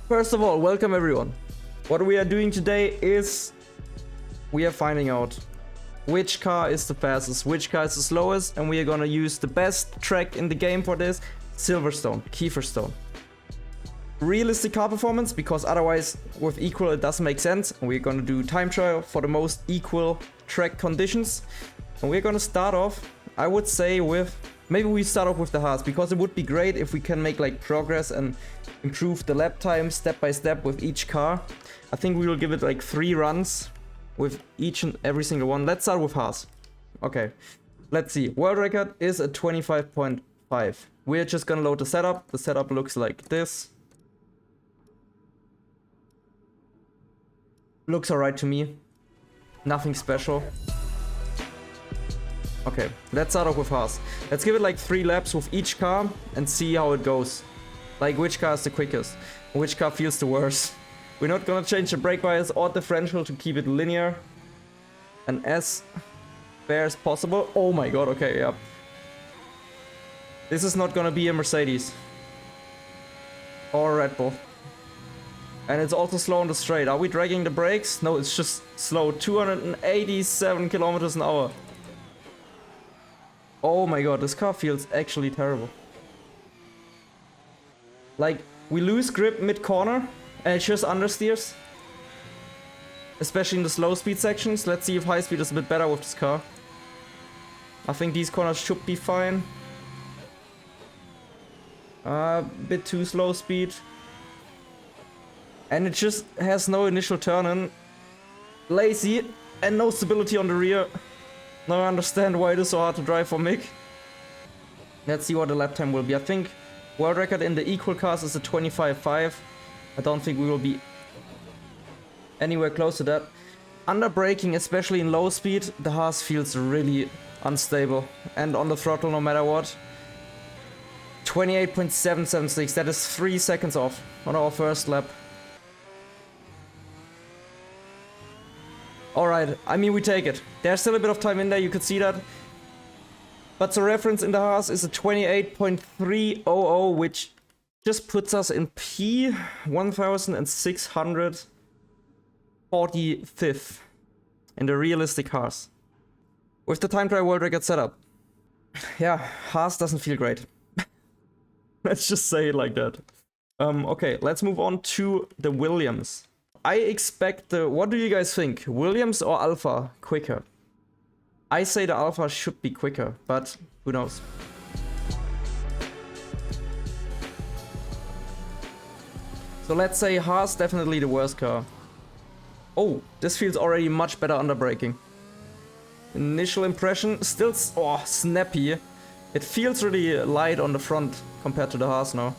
First of all, welcome everyone. What we are doing today is we are finding out which car is the fastest, which car is the slowest, and we are gonna use the best track in the game for this, Silverstone, Kiefer. Realistic car performance, because otherwise with equal it doesn't make sense. And we're gonna do time trial for the most equal track conditions. And we're gonna start off, I would say, with maybe we start off with the Haas, because it would be great if we can make like progress and improve the lap time step by step with each car. I think we will give it like 3 runs with each and every single one. Let's start with Haas. Okay, let's see. World record is at 25.5. We're just gonna load the setup. The setup looks like this. Looks alright to me. Nothing special. Okay, let's start off with Haas. Let's give it like 3 laps with each car and see how it goes. Like which car is the quickest, which car feels the worst. We're not gonna change the brake bias or differential to keep it linear and as fair as possible. Oh my god, okay, yeah. This is not gonna be a Mercedes or a Red Bull. And it's also slow on the straight. Are we dragging the brakes? No, it's just slow. 287 kilometers an hour. Oh my god, this car feels actually terrible. Like, we lose grip mid-corner and it just understeers. Especially in the slow speed sections. Let's see if high speed is a bit better with this car. I think these corners should be fine. Bit too slow speed. And it just has no initial turn-in. Lazy and no stability on the rear. Now I understand why it is so hard to drive for Mick. Let's see what the lap time will be. I think world record in the equal cars is a 25.5. I don't think we will be anywhere close to that. Under braking, especially in low speed, the Haas feels really unstable. And on the throttle, no matter what. 28.776, that is 3 seconds off on our first lap. Alright, I mean we take it. There's still a bit of time in there, you could see that. But the reference in the Haas is a 28.300, which just puts us in P 1645th in the realistic Haas. With the time trial world record setup. Yeah, Haas doesn't feel great. Let's just say it like that. Okay, let's move on to the Williams. I expect the... What do you guys think? Williams or Alfa quicker? I say the Alfa should be quicker, but who knows? So let's say Haas definitely the worst car. Oh, this feels already much better under braking. Initial impression, still snappy. It feels really light on the front compared to the Haas now.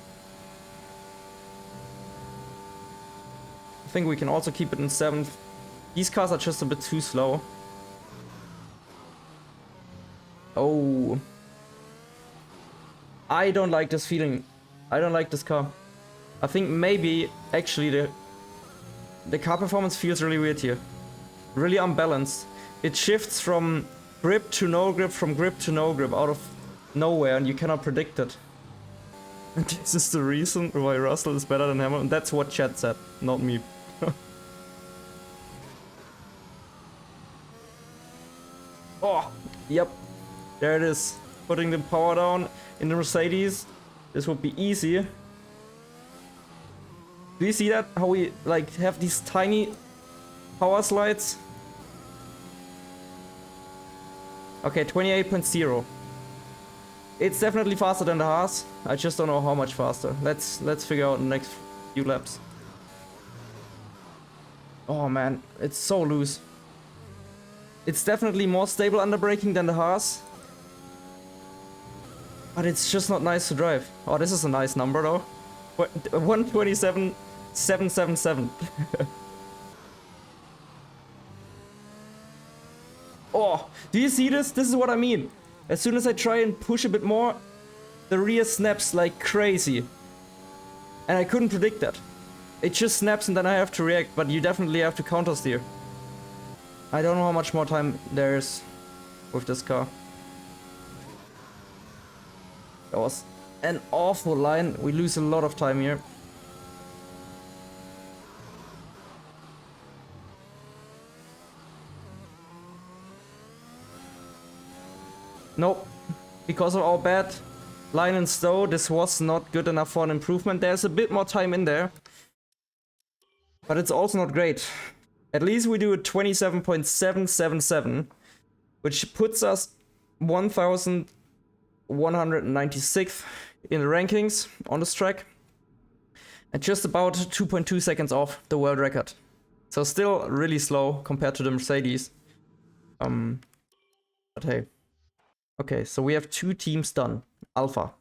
I think we can also keep it in 7th. These cars are just a bit too slow. Oh. I don't like this feeling. I don't like this car. I think maybe actually the car performance feels really weird here. Really unbalanced. It shifts from grip to no grip, from grip to no grip out of nowhere, and you cannot predict it. And this is the reason why Russell is better than Hamilton. That's what Chad said, not me. Oh, yep. There it is. Putting the power down in the Mercedes. This would be easy. Do you see that? How we like have these tiny power slides? Okay, 28.0. It's definitely faster than the Haas. I just don't know how much faster. Let's figure out in the next few laps. Oh man, it's so loose. It's definitely more stable under braking than the Haas. But it's just not nice to drive. Oh, this is a nice number though. 127,777. Oh, do you see this? This is what I mean. As soon as I try and push a bit more, the rear snaps like crazy. And I couldn't predict that. It just snaps and then I have to react, but you definitely have to counter steer. I don't know how much more time there is with this car. That was an awful line. We lose a lot of time here. Nope. Because of our bad line and stow, this was not good enough for an improvement. There's a bit more time in there. But it's also not great. At least we do a 27.777, which puts us 1196th in the rankings on this track. And just about 2.2 seconds off the world record. So still really slow compared to the Mercedes. But hey. Okay, so we have 2 teams done. Alpha.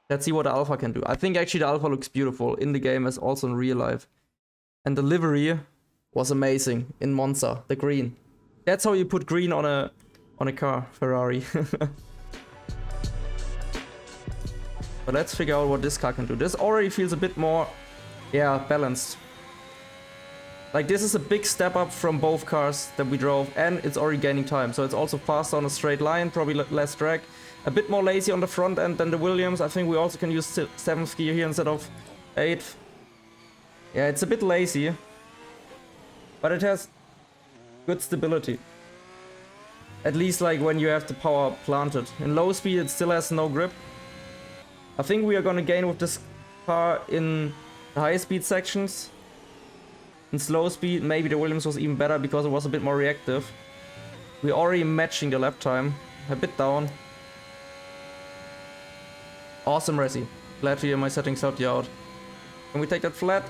Let's see what the Alpha can do. I think actually the Alpha looks beautiful in the game as also in real life. And the livery was amazing in Monza, the green. That's how you put green on a car, Ferrari. But let's figure out what this car can do. This already feels a bit more, yeah, balanced. Like this is a big step up from both cars that we drove, and it's already gaining time. So it's also faster on a straight line, probably less drag. A bit more lazy on the front end than the Williams. I think we also can use 7th gear here instead of 8th. Yeah, it's a bit lazy, but it has good stability. At least like when you have the power planted. In low speed it still has no grip. I think we are gonna gain with this car in the high speed sections. In slow speed, maybe the Williams was even better because it was a bit more reactive. We're already matching the lap time. A bit down. Awesome, Resi. Glad to hear my settings helped you out. Can we take that flat?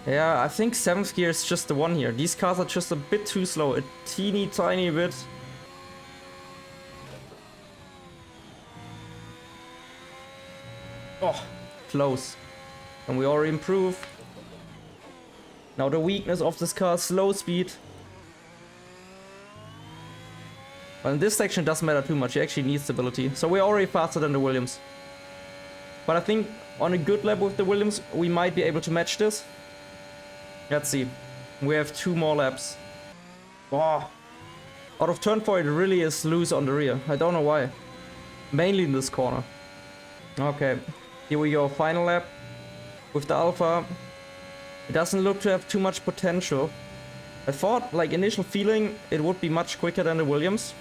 Yeah, I think 7th gear is just the one here. These cars are just a bit too slow. A teeny tiny bit. Oh, close. And we already improve. Now the weakness of this car, slow speed. Well, in this section it doesn't matter too much, you actually need stability. So we're already faster than the Williams. But I think on a good lap with the Williams, we might be able to match this. Let's see. We have 2 more laps. Oh. Out of turn 4 it really is loose on the rear. I don't know why. Mainly in this corner. Okay, here we go, final lap with the Alpha. It doesn't look to have too much potential. I thought, like initial feeling, it would be much quicker than the Williams,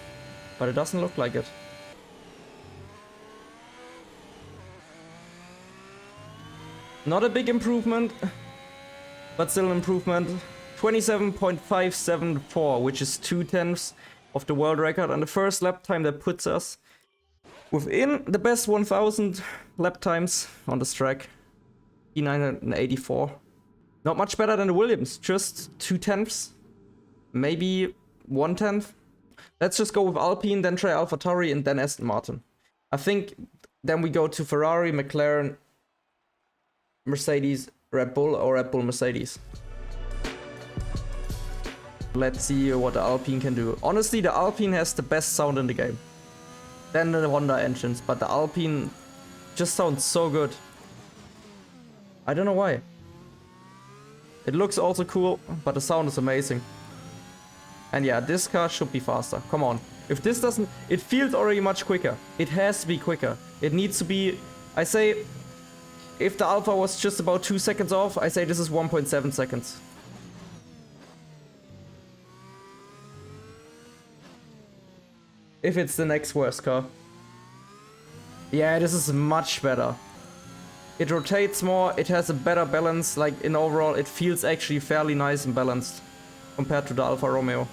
but it doesn't look like it. Not a big improvement, but still an improvement. 27.574, which is 2/10 of the world record, and the first lap time that puts us within the best 1000 lap times on this track. P984. Not much better than the Williams, just 2/10, maybe 1/10. Let's just go with Alpine, then try AlphaTauri, and then Aston Martin. I think then we go to Ferrari, McLaren, Mercedes, Red Bull, or Red Bull, Mercedes. Let's see what the Alpine can do. Honestly, the Alpine has the best sound in the game. Then the Honda engines, but the Alpine just sounds so good. I don't know why. It looks also cool, but the sound is amazing. And yeah, this car should be faster. Come on. If this doesn't... It feels already much quicker. It has to be quicker. It needs to be... I say... If the Alpha was just about 2 seconds off, I say this is 1.7 seconds. If it's the next worst car. Yeah, this is much better. It rotates more, it has a better balance, like in overall it feels actually fairly nice and balanced compared to the Alfa Romeo.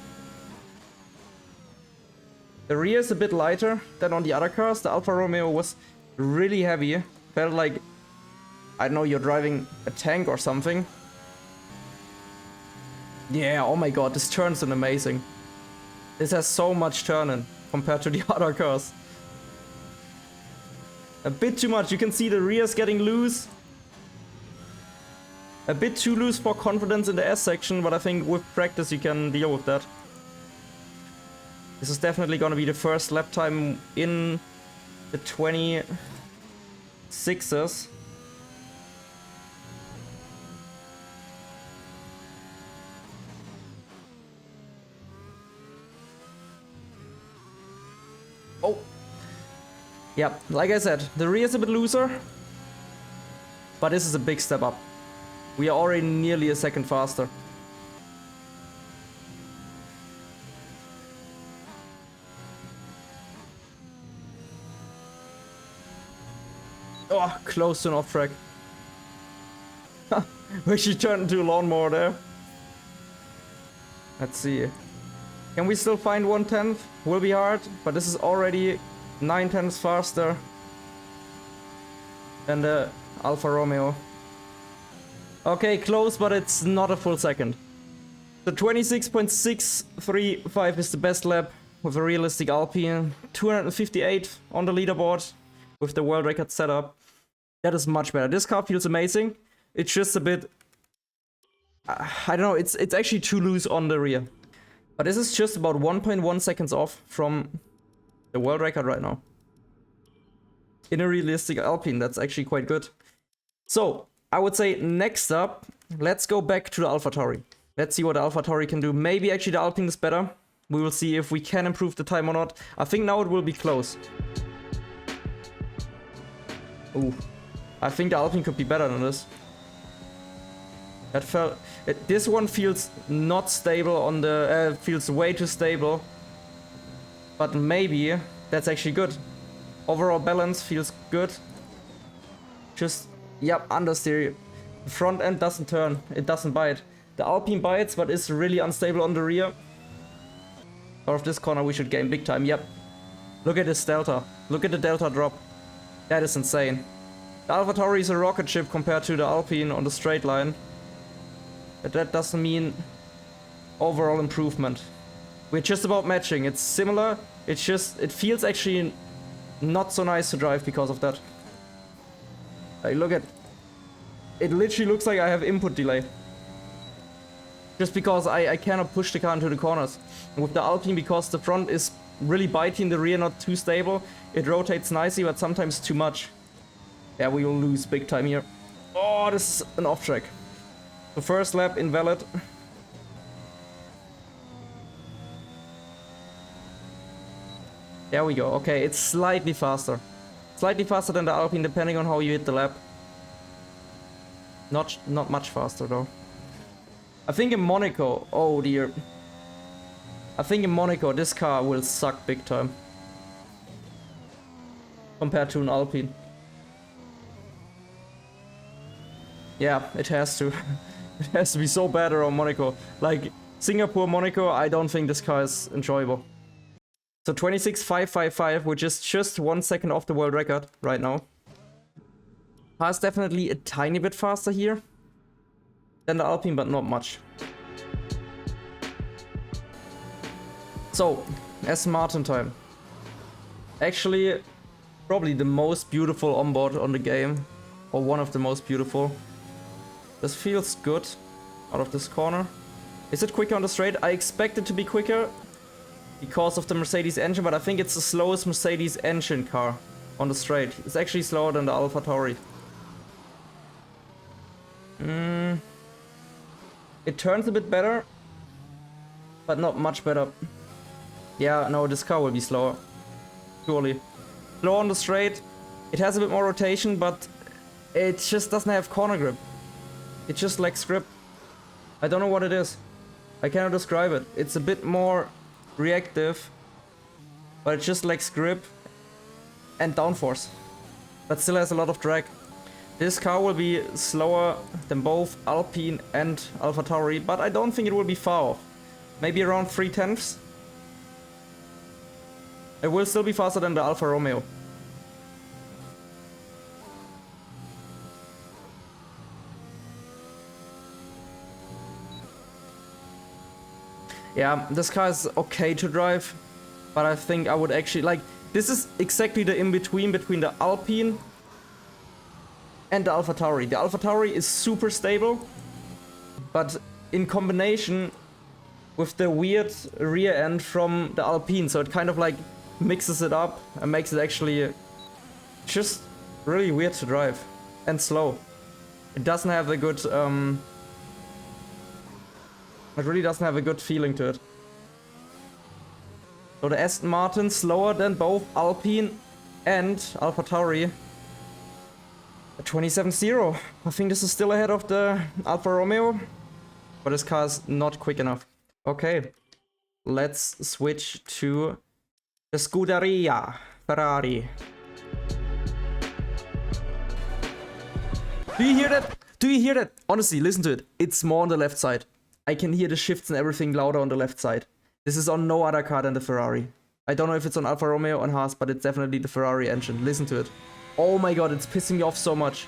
The rear is a bit lighter than on the other cars. The Alfa Romeo was really heavy. Felt like, I don't know, you're driving a tank or something. Yeah, oh my god, this turns in amazing. This has so much turning compared to the other cars. A bit too much. You can see the rear's getting loose. A bit too loose for confidence in the S section, but I think with practice you can deal with that. This is definitely gonna be the first lap time in the 26ers. Oh. Yeah, like I said, the rear is a bit looser, but this is a big step up. We are already nearly a second faster. Oh, close to an off track. We should turn into a lawnmower there. Let's see. Can we still find 1/10? Will be hard, but this is already 9/10 faster than the Alfa Romeo. Okay, close, but it's not a full second. The 26.635 is the best lap with a realistic Alpine. 258 on the leaderboard with the world record setup. That is much better. This car feels amazing. It's just a bit... I don't know, it's actually too loose on the rear. But this is just about 1.1 seconds off from the world record right now. In a realistic Alpine, that's actually quite good. So, I would say next up, let's go back to the AlphaTauri. Let's see what the AlphaTauri can do. Maybe actually the Alpine is better. We will see if we can improve the time or not. I think now it will be close. Ooh. I think the Alpine could be better than this. This one feels not stable on the... feels way too stable. But maybe that's actually good. Overall balance feels good. Just, yep, understeer. The front end doesn't turn. It doesn't bite. The Alpine bites, but is really unstable on the rear. Out of this corner we should gain big time, yep. Look at this delta. Look at the delta drop. That is insane. The AlphaTauri is a rocket ship compared to the Alpine on the straight line. But that doesn't mean overall improvement. We're just about matching. It's similar. It's just, it feels actually not so nice to drive because of that. Like, look at, it literally looks like I have input delay. Just because I cannot push the car into the corners. And with the Alpine, because the front is really biting, the rear not too stable, it rotates nicely, but sometimes too much. Yeah, we will lose big time here. Oh, this is an off track. The first lap invalid. There we go. Okay, it's slightly faster. Slightly faster than the Alpine, depending on how you hit the lap. Not much faster though. I think in Monaco, oh dear. I think in Monaco this car will suck big time. Compared to an Alpine. Yeah, it has to. It has to be so bad around Monaco. Like, Singapore, Monaco, I don't think this car is enjoyable. So 26.555, which is just 1 second off the world record right now. Haas definitely a tiny bit faster here than the Alpine, but not much. So, Aston Martin time. Actually, probably the most beautiful onboard on the game. Or one of the most beautiful. This feels good out of this corner. Is it quicker on the straight? I expect it to be quicker because of the Mercedes engine, but I think it's the slowest Mercedes engine car on the straight. It's actually slower than the AlphaTauri. It turns a bit better, but not much better. Yeah, no, this car will be slower. Surely. Slower on the straight. It has a bit more rotation, but it just doesn't have corner grip. It just lacks grip. I don't know what it is. I cannot describe it. It's a bit more reactive, but it just lacks grip and downforce. But still has a lot of drag. This car will be slower than both Alpine and AlphaTauri, but I don't think it will be far off. Maybe around 3/10. It will still be faster than the Alfa Romeo. Yeah, this car is okay to drive, but I think I would actually like... This is exactly the in-between between the Alpine and the AlphaTauri. The AlphaTauri is super stable, but in combination with the weird rear end from the Alpine, so it kind of like mixes it up and makes it actually just really weird to drive and slow. It doesn't have a good... It really doesn't have a good feeling to it. So the Aston Martin slower than both Alpine and AlphaTauri. 27.0. I think this is still ahead of the Alfa Romeo, but this car is not quick enough. Okay, let's switch to the Scuderia Ferrari. Do you hear that? Do you hear that? Honestly, listen to it. It's more on the left side. I can hear the shifts and everything louder on the left side. This is on no other car than the Ferrari. I don't know if it's on Alfa Romeo or Haas, but it's definitely the Ferrari engine. Listen to it. Oh my god, it's pissing me off so much.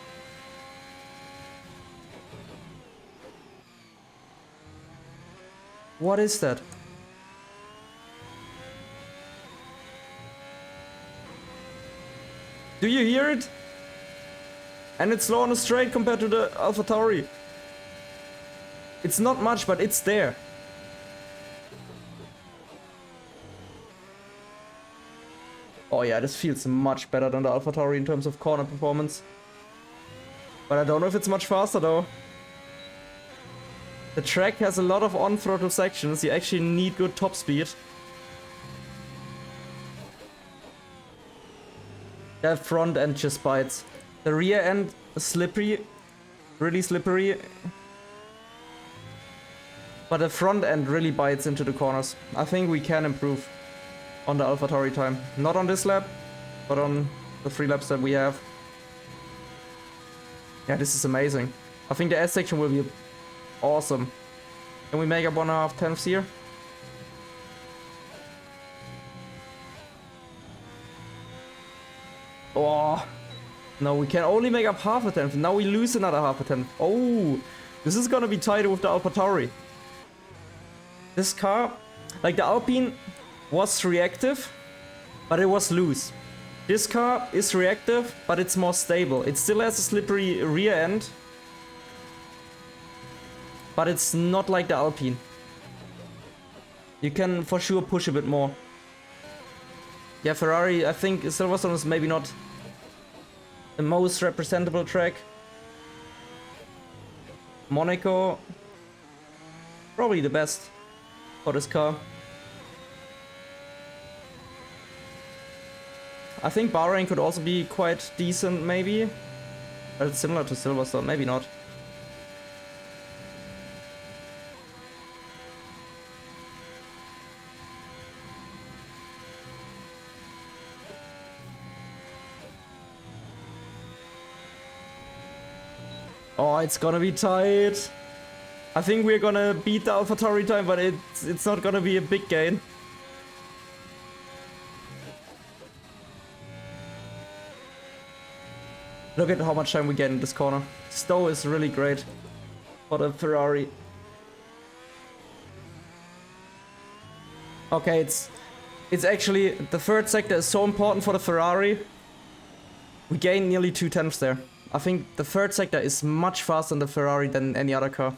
What is that? Do you hear it? And it's slow on the straight compared to the AlphaTauri. It's not much, but it's there. Oh yeah, this feels much better than the AlphaTauri in terms of corner performance. But I don't know if it's much faster though. The track has a lot of on-throttle sections. You actually need good top speed. The front end just bites. The rear end is slippery. Really slippery. But the front end really bites into the corners. I think we can improve on the AlphaTauri time. Not on this lap, but on the 3 laps that we have. Yeah, this is amazing. I think the S section will be awesome. Can we make up 1.5 tenths here? Oh, no, we can only make up 0.5 tenth. Now we lose another 0.5 tenth. Oh, this is gonna be tight with the AlphaTauri. This car, like the Alpine, was reactive, but it was loose. This car is reactive, but it's more stable. It still has a slippery rear end, but it's not like the Alpine. You can for sure push a bit more. Yeah, Ferrari, I think Silverstone is maybe not the most representable track. Monaco, probably the best for this car. I think Bahrain could also be quite decent, maybe. But it's similar to Silverstone, maybe not. Oh, it's gonna be tight. I think we're gonna beat the AlphaTauri time, but it's not gonna be a big gain. Look at how much time we get in this corner. Stowe is really great for the Ferrari. Okay, it's actually, the third sector is so important for the Ferrari. We gain nearly 2 tenths there. I think the third sector is much faster in the Ferrari than any other car.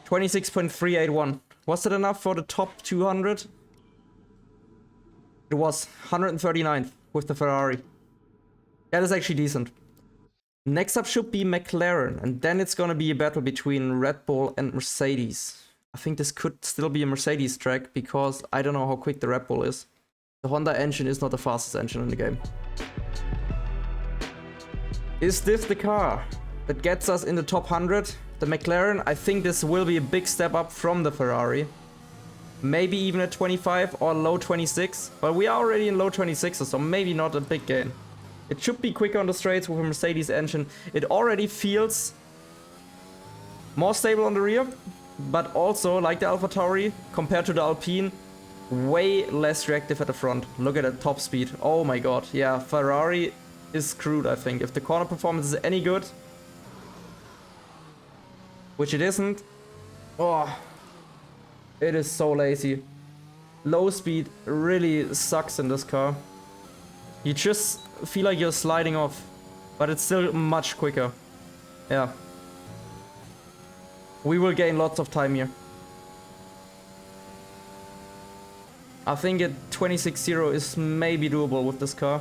26.381. Was it enough for the top 200? It was 139th with the Ferrari. That is actually decent. Next up should be McLaren, and then it's gonna be a battle between Red Bull and Mercedes. I think this could still be a Mercedes track because I don't know how quick the Red Bull is. The Honda engine is not the fastest engine in the game. Is this the car that gets us in the top 100? The McLaren, I think this will be a big step up from the Ferrari. Maybe even a 25 or low 26, but we are already in low 26s, so maybe not a big gain. It should be quicker on the straights with a Mercedes engine. It already feels more stable on the rear, but also, like the AlphaTauri, compared to the Alpine, way less reactive at the front. Look at the top speed. Oh my god. Yeah, Ferrari is screwed, I think. If the corner performance is any good, which it isn't. Oh, it is so lazy. Low speed really sucks in this car. You just feel like you're sliding off, but it's still much quicker. Yeah. We will gain lots of time here. I think a 26.0 is maybe doable with this car.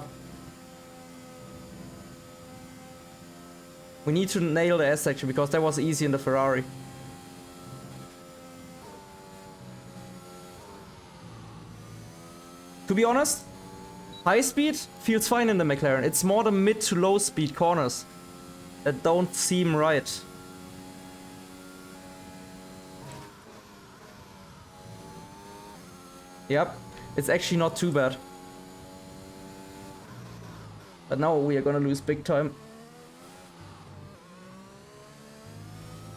We need to nail the S section because that was easy in the Ferrari. To be honest, high speed feels fine in the McLaren. It's more the mid to low speed corners that don't seem right. Yep, it's actually not too bad. But now we are gonna lose big time.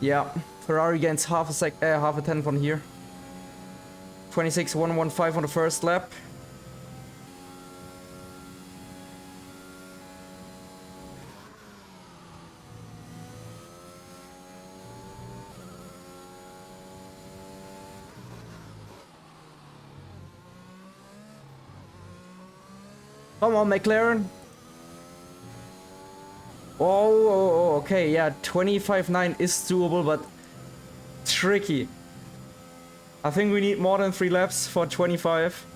Yeah, Ferrari gains half a tenth on here. 26.115 on the first lap. Come on, McLaren. Oh, okay, yeah, 25.9 is doable, but tricky. I think we need more than 3 laps for 25.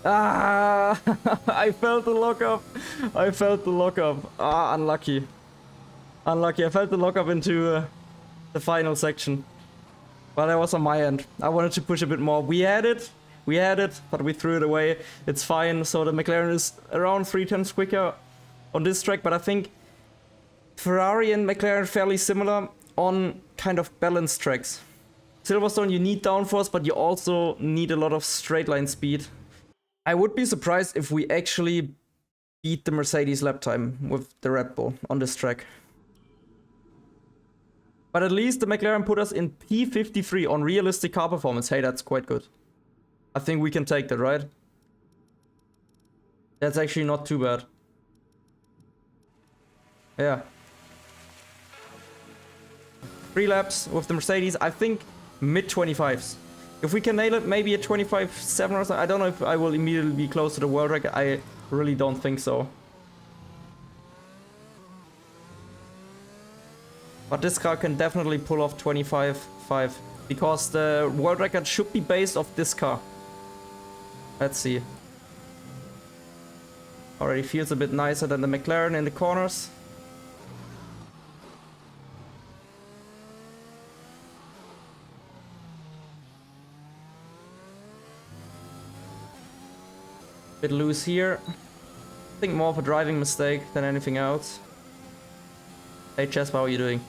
Ah, I felt the lockup. I felt the lockup. Ah, unlucky. Unlucky. I felt the lockup into the final section. But that was on my end. I wanted to push a bit more. We had it, but we threw it away. It's fine. So the McLaren is around 3 tenths quicker on this track. But I think Ferrari and McLaren are fairly similar on kind of balanced tracks. Silverstone, you need downforce, but you also need a lot of straight line speed. I would be surprised if we actually beat the Mercedes lap time with the Red Bull on this track. But at least the McLaren put us in P53 on realistic car performance. Hey, that's quite good. I think we can take that, right? That's actually not too bad. Yeah. 3 laps with the Mercedes. I think mid-25s. If we can nail it, maybe a 25.7 or something. I don't know if I will immediately be close to the world record. I really don't think so. But this car can definitely pull off 25.5. Because the world record should be based off this car. Let's see. Already feels a bit nicer than the McLaren in the corners. Bit loose here. I think more of a driving mistake than anything else. Hey Chespa, how are you doing?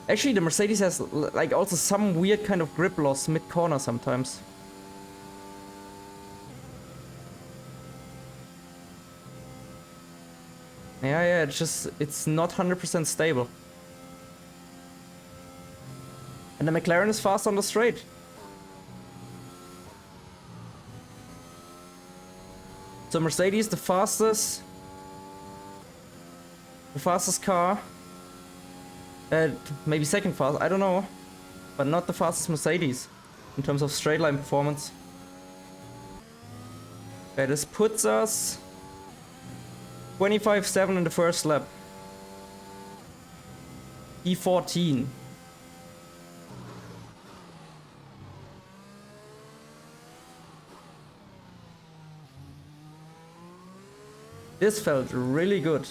Actually, the Mercedes has like also some weird kind of grip loss mid-corner sometimes. Yeah, it's not 100% stable. And the McLaren is fast on the straight. So Mercedes, the fastest car. Maybe second fast, I don't know. But not the fastest Mercedes in terms of straight line performance. Okay, this puts us 25.7 in the first lap. E14. This felt really good.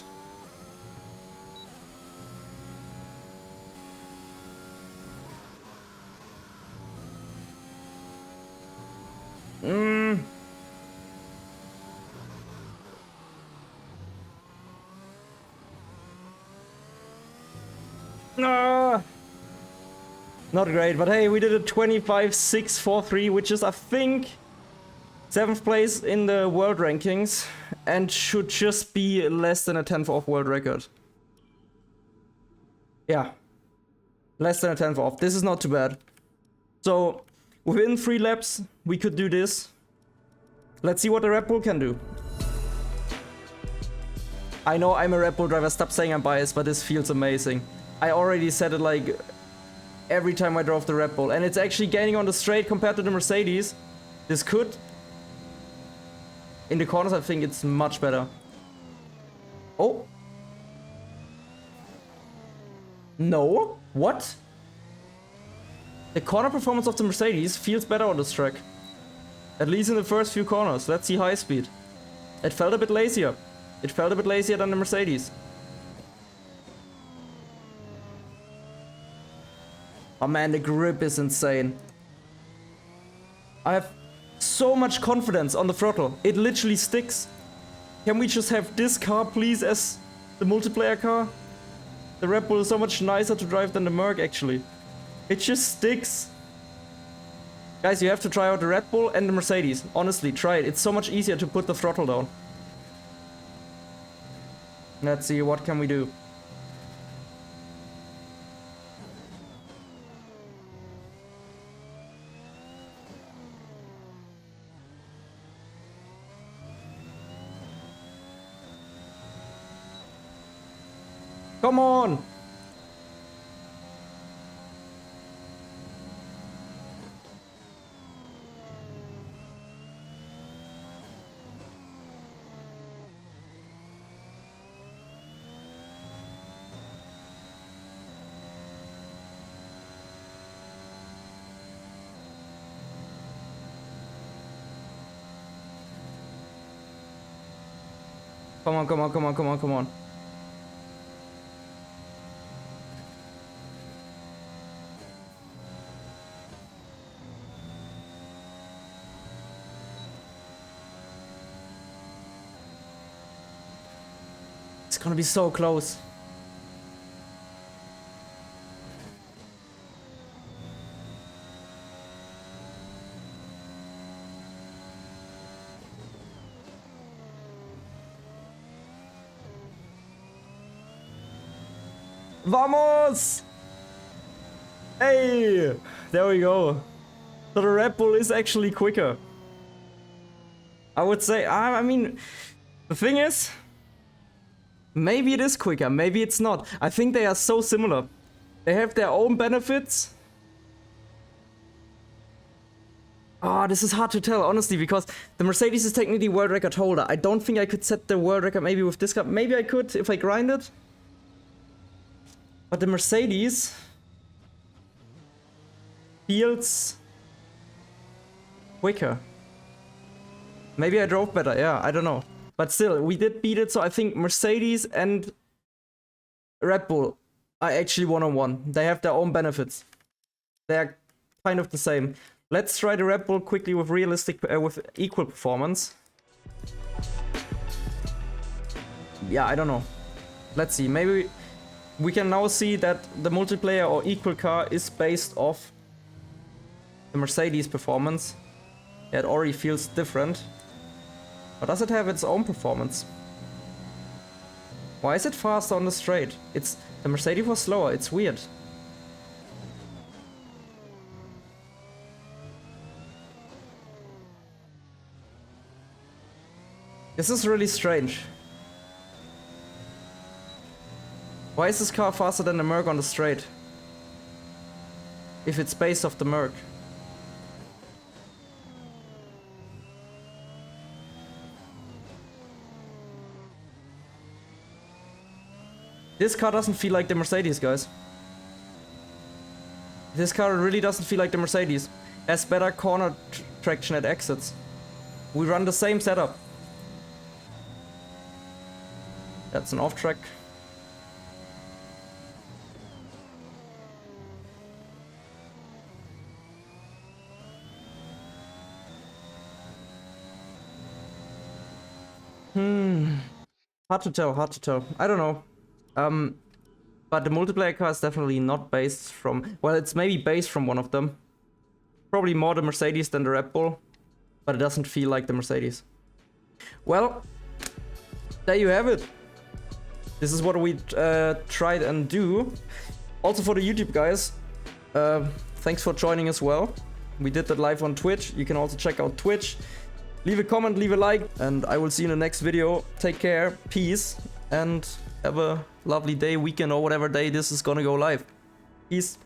No, not great, but hey, we did a 25.643, which is, I think, 7th place in the world rankings, and should just be less than a 10th off world record. Yeah, less than a 10th off. This is not too bad. So, within 3 laps, we could do this. Let's see what the Red Bull can do. I know I'm a Red Bull driver, stop saying I'm biased, but this feels amazing. I already said it like every time I drove the Red Bull, and it's actually gaining on the straight compared to the Mercedes. This could... In the corners, I think it's much better. Oh. No? What? The corner performance of the Mercedes feels better on this track. At least in the first few corners. Let's see high speed. It felt a bit lazier. It felt a bit lazier than the Mercedes. Oh man, the grip is insane. I have so much confidence on the throttle. It literally sticks. Can we just have this car, please, as the multiplayer car? The Red Bull is so much nicer to drive than the Merc, actually. It just sticks. Guys, you have to try out the Red Bull and the Mercedes. Honestly, try it. It's so much easier to put the throttle down. Let's see, what can we do? Come on! Come on, come on, come on, come on, come on. It's gonna be so close. Vamos! Hey! There we go. So the Red Bull is actually quicker. I would say, I mean, the thing is, maybe it is quicker, maybe it's not. I think they are so similar. They have their own benefits. Oh, this is hard to tell, honestly, because the Mercedes is technically world record holder. I don't think I could set the world record maybe with this car. Maybe I could if I grind it. But the Mercedes feels quicker. Maybe I drove better, yeah, I don't know. But still, we did beat it, so I think Mercedes and Red Bull are actually one-on-one. They have their own benefits. They're kind of the same. Let's try the Red Bull quickly with with equal performance. Yeah, I don't know. Let's see, maybe we can now see that the multiplayer or equal car is based off the Mercedes performance. Yeah, it already feels different. But does it have its own performance? Why is it faster on the straight? The Mercedes was slower, it's weird. This is really strange. Why is this car faster than the Merc on the straight? If it's based off the Merc. This car doesn't feel like the Mercedes, guys. This car really doesn't feel like the Mercedes. Has better corner traction at exits. We run the same setup. That's an off track. Hard to tell, hard to tell. I don't know. But the multiplayer car is definitely not based from... Well, it's maybe based from one of them. Probably more the Mercedes than the Red Bull. But it doesn't feel like the Mercedes. Well, there you have it. This is what we tried and do. Also for the YouTube guys, thanks for joining as well. We did that live on Twitch. You can also check out Twitch. Leave a comment, leave a like, and I will see you in the next video. Take care, peace, and have a lovely day, weekend, or whatever day this is gonna go live. Peace.